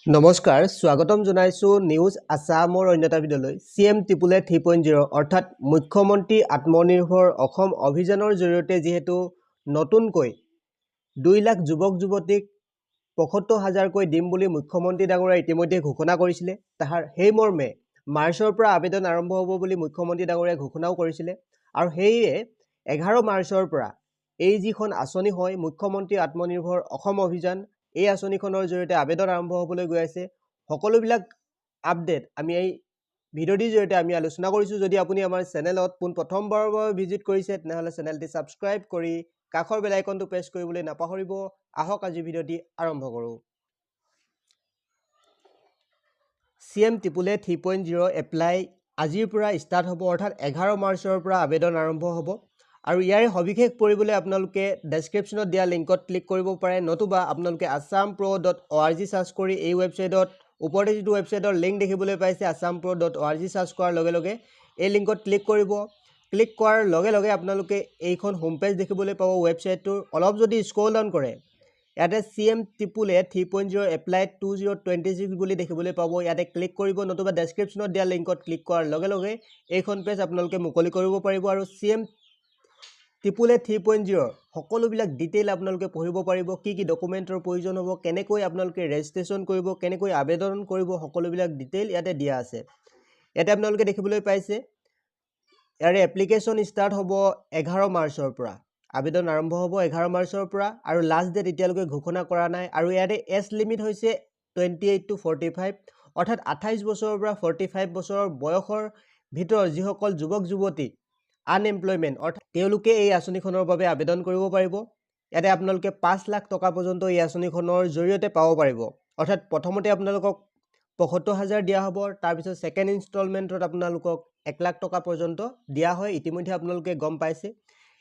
নমস্কাৰ স্বাগতম জনাইছো নিউজ আসামৰ অন্যতা ভিডিঅ'লৈ CM টিপুলে 3.0 অৰ্থাৎ মুখ্যমন্ত্ৰী আত্মনিৰ্ভৰ অসম অভিযানৰ জৰিয়তে যেহেতু নতুনকৈ 2 লাখ যুৱক যুৱতীক ৭৫,০০০ কৈ দিম বুলি মুখ্যমন্ত্ৰী ডাঙৰীয়াই ইতিমধ্যে ঘোষণা কৰিছিলে তাহাৰ সেই মৰ্মে মাৰ্চৰ পৰা আবেদন আৰম্ভ হ'ব বুলি মুখ্যমন্ত্ৰী ডাঙৰীয়াই ঘোষণাও কৰিছিলে আৰু সেইয়ে 11 মাৰ্চৰ পৰা এই যিখন আঁচনি হয় মুখ্যমন্ত্ৰী আত্মনিৰ্ভৰ অসম অভিযান এই আঁচনিখনৰ জৰিয়তে আবেদন আৰম্ভ হ'বলৈ গৈ আছে সকলোবিলাক আপডেট আমি এই ভিডিঅ'টিৰ জৰিয়তে আমি আলোচনা কৰিছো যদি আপুনি আমাৰ চেনেলত পোন প্ৰথমবাৰৰ বাবে ভিজিট কৰিছে তেনেহলে চেনেলটি সাবস্ক্ৰাইব কৰি কাষৰ বেল আইকনটো প্ৰেছ কৰিবলৈ নাপাহৰিব আহক আজি ভিডিঅ'টি আৰম্ভ কৰো CM টিপুলে 3.0 এপ্লাই আজিৰ পৰা ষ্টাৰ্ট হ'ব অৰ্থাৎ 11 মাৰ্চৰ পৰা আবেদন আৰম্ভ হ'ব আৰু ইয়াৰ সবিশেষ পঢ়িবলৈ আপোনালোকে ডেসক্ৰিপচনত দিয়া লিংকত ক্লিক কৰিব পাৰে নতুবা আপোনালোকে assampro.org সাৰ্চ কৰি এই ৱেবছাইটত ওপৰতে যিটো ৱেবছাইটৰ লিংক দেখিবলৈ পাইছে assampro.org সাৰ্চ কৰাৰ লগে লগে এই লিংকত ক্লিক কৰিব ক্লিক কৰাৰ লগে লগে আপোনালোকে এইখন হোম পেজ দেখিবলৈ পাব ৱেবছাইটটোৰ অলপ যদি স্ক্ৰল ডাউন কৰে ইয়াতে CM টিপুলে 3.0 এপ্লাই 2026 বুলি দেখিবলৈ পাব ইয়াতে ক্লিক কৰিব নতুবা ডেসক্ৰিপচনত দিয়া লিংকত ক্লিক কৰাৰ লগে লগে এইখন পেজ আপোনালোকে মুকলি কৰিব পাৰিব আৰু CM টিপুলে 3.0 সকলোবিলাক ডিটেইল আপোনালোকে পঢ়িব পাৰিব কি কি ডকুমেন্টৰ প্ৰয়োজন হ'ব কেনেকৈ আপোনালোকে ৰেজিষ্ট্ৰেচন কৰিব কেনেকৈ আবেদন কৰিব সকলোবিলাক ডিটেইল ইয়াতে দিয়া আছে ইয়াতে আপোনালোকে দেখিবলৈ পাইছে ইয়াৰে এপ্লিকেশন ষ্টাৰ্ট হ'ব 11 মাৰ্চৰ পৰা আবেদন আৰম্ভ হ'ব 11 মাৰ্চৰ পৰা আৰু লাষ্ট ডেট এতিয়ালৈকে ঘোষণা কৰা নাই আৰু ইয়াৰে এজ লিমিট হৈছে 28 to 45 অৰ্থাৎ 28 বছৰৰ পৰা 45 বছৰৰ বয়সৰ ভিতৰ যিসকল যুৱক যুৱতী আনএমপ্লয়মেন্ট অৰ্থাৎ তেওঁলোকে এই আঁচনিখনৰ বাবে আবেদন কৰিব পাৰিব ইয়াতে আপোনালোকে 5 লাখ টকা পৰ্যন্ত এই আঁচনিখনৰ জৰিয়তে পাব পাৰিব অৰ্থাৎ প্ৰথমতে আপোনালোকক ৭৫,০০০ দিয়া হ'ব তাৰ পিছত সেকেন্ড ইনষ্টলমেন্টত আপোনালোকক 1 লাখ টকা পৰ্যন্ত দিয়া হয় ইতিমধ্যে আপোনালোকে গম পাইছে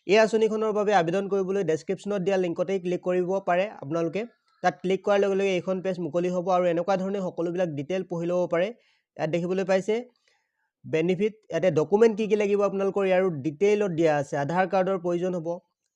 এই আঁচনিখনৰ বাবে আবেদন কৰিবলৈ ডেসক্ৰিপচনত দিয়া লিংকতে ক্লিক কৰিব পাৰে আপোনালোকে তাত ক্লিক কৰাৰ লগে লগে এইখন পেজ মুকলি হ'ব আৰু এনেকুৱা ধৰণে সকলোবিলাক ডিটেইল পঢ়ি ল'ব পাৰে ইয়াত দেখিবলৈ পাইছে বেনিফিট ইয়াতে ডকুমেন্ট কি লাগিব আপোনালোকৰ ইয়াৰ ডিটেইলত দিয়া আছে আধাৰ কাৰ্ডৰ প্ৰয়োজন হ'ব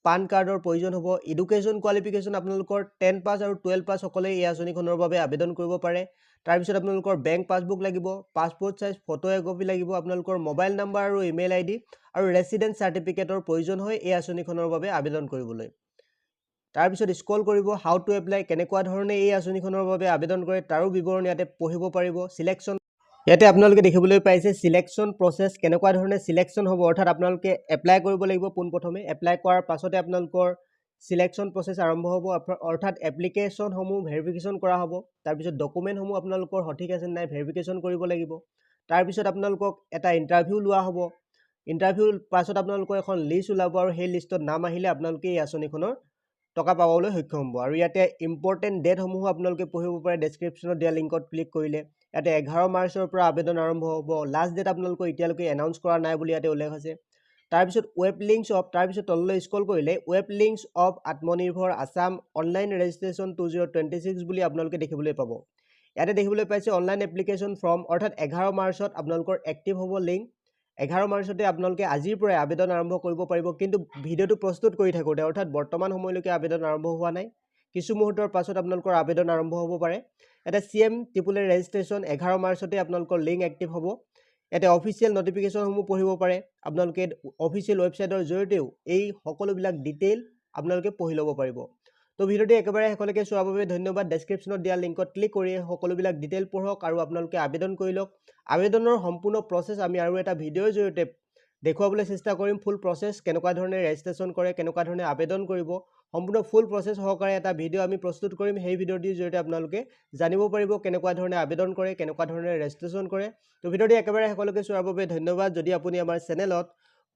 পান কাৰ্ডৰ প্ৰয়োজন হ'ব এডুকেশন কোৱালিফিকেশন আপোনালোকৰ 10 পাস আৰু 12 পাস সকলে এই আঁচনিখনৰ বাবে আবেদন কৰিব পাৰে তাৰ পিছত আপোনালোকৰ বেংক পাছবুক লাগিব পাছপোৰ্ট সাইজ ফটো একপি লাগিব আপোনালোকৰ মোবাইল নাম্বাৰ আৰু ইমেইল আইডি আৰু ৰেসিডেন্স সাৰ্টিফিকেটৰ প্ৰয়োজন হয় এই আঁচনিখনৰ বাবে আবেদন কৰিবলৈ তাৰ পিছত স্ক্ৰল কৰিব হাউ টু এপ্লাই কেনেকুৱা ধৰণে এই আঁচনিখনৰ বাবে আবেদন কৰে তাৰো বিৱৰণ ইয়াতে পঢ়িব পাৰিব সিলেকশন ইয়াতে আপোনালোকে দেখিবলৈ পাইছে সিলেকশন প্ৰসেস কেনেকুৱা ধৰণে সিলেকশন হ'ব অৰ্থাৎ আপোনালোকে এপ্লাই কৰিব লাগিব পোন প্ৰথমে এপ্লাই কৰাৰ পাছতে আপোনালোকৰ সিলেকশন প্ৰসেস আৰম্ভ হ'ব অৰ্থাৎ এপ্লিকেশন সমূহ ভেৰিফিকেশন কৰা হ'ব তাৰ পিছত ডকুমেন্ট সমূহ আপোনালোকৰ সঠিক আছে নাই ভেৰিফিকেশন কৰিব লাগিব তাৰ পিছত আপোনালোকক এটা ইন্টাৰভিউ লোৱা হ'ব ইন্টাৰভিউৰ পাছত আপোনালোকৰ এখন লিষ্ট ওলাব আৰু সেই লিষ্টত নাম আহিলে আপোনালোকে এই আঁচনিখনৰ টকা পাবলৈ সক্ষম হ'ব আৰু ইয়াতে ইম্পৰ্টেন্ট ডেট সমূহ আপোনালোকে পঢ়িব পাৰে ডেসক্ৰিপচনত দিয়া লিংকত ক্লিক কৰিলে ইয়াতে 11 মাৰ্চৰ পৰা আবেদন আৰম্ভ হ'ব লাষ্ট ডেট আপোনালোকৰ এতিয়ালৈকে এনাউন্স কৰা নাই বুলি ইয়াতে উল্লেখ আছে তাৰ পিছত ৱেব লিংকছ অফ তাৰ পিছত তললৈ স্ক্ৰল কৰিলে ৱেব লিংকছ অফ আত্মনিৰ্ভৰ আসাম অনলাইন ৰেজিষ্ট্ৰেচন 2026 বুলি আপোনালোকে দেখিবলৈ পাব ইয়াতে দেখিবলৈ পাইছে অনলাইন এপ্লিকেশন ফৰ্ম অৰ্থাৎ 11 মাৰ্চত আপোনালোকৰ এক্টিভ হ'ব লিংক 11 মাৰ্চতে আপোনালোকে আজিৰ পৰা আবেদন আৰম্ভ কৰিব পাৰিব কিন্তু ভিডিঅটো প্ৰস্তুত কৰি থাকোতে অৰ্থাৎ বৰ্তমান সময়লৈকে আবেদন আৰম্ভ হোৱা নাই কিছু মুহূৰ্তৰ পাছত আপোনালোকৰ আবেদন আৰম্ভ হ'ব পাৰে এটা CM টিপুলে ৰেজিষ্ট্ৰেচন 11 মাৰ্চতে আপোনালোকৰ লিংক এক্টিভ হ'ব এটা অফিচিয়েল নটিফিকেশন সমূহ পঢ়িব পাৰে আপোনালোকে অফিচিয়েল ৱেবছাইটৰ জৰিয়তেও এই সকলোবিলাক ডিটেইল আপোনালোকে পঢ়ি ল'ব পাৰিব তো ভিডিঅটি একেবাৰে শেষলৈকে চোৱাৰ বাবে ধন্যবাদ ডেসক্ৰিপচনত দিয়া লিংকত ক্লিক কৰি সকলোবিলাক ডিটেইল পঢ়ক আৰু আপোনালোকে আবেদন কৰি লওক আবেদনৰ সম্পূৰ্ণ প্ৰসেস আমি আৰু এটা ভিডিঅৰ জৰিয়তে দেখুৱাবলৈ চেষ্টা কৰিম ফুল প্ৰসেস কেনেকুৱা ধৰণে ৰেজিষ্ট্ৰেচন কৰে কেনেকুৱা ধৰণে আবেদন কৰিব সম্পূৰ্ণ ফুল প্ৰসেস সহকাৰে এটা ভিডিঅ আমি প্ৰস্তুত কৰিম সেই ভিডিঅটিৰ জৰিয়তে আপোনালোকে জানিব পাৰিব কেনেকুৱা ধৰণে আবেদন কৰে কেনেকুৱা ধৰণে ৰেজিষ্ট্ৰেচন কৰে তো ভিডিঅটি একেবাৰে শেষলৈকে চোৱাৰ বাবে ধন্যবাদ যদি আপুনি আমাৰ চেনেলত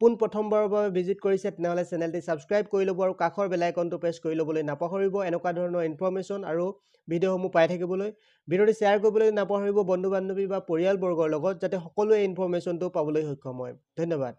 পোন প্ৰথমবাৰৰ বাবে ভিজিট কৰিছে তেনেহলে চেনেলটি সাবস্ক্ৰাইব কৰি ল'ব আৰু কাষৰ বেল আইকনটো প্ৰেছ কৰি ল'বলৈ নাপাহৰিব এনেকুৱা ধৰণৰ ইনফৰমেশন আৰু ভিডিঅ'সমূহ পাই থাকিবলৈ ভিডিঅ'টি শ্বেয়াৰ কৰিবলৈ নাপাহৰিব বন্ধু বান্ধৱী বা পৰিয়ালবৰ্গৰ লগত যাতে সকলোৱে ইনফৰমেশনটো পাবলৈ সক্ষম হয় ধন্যবাদ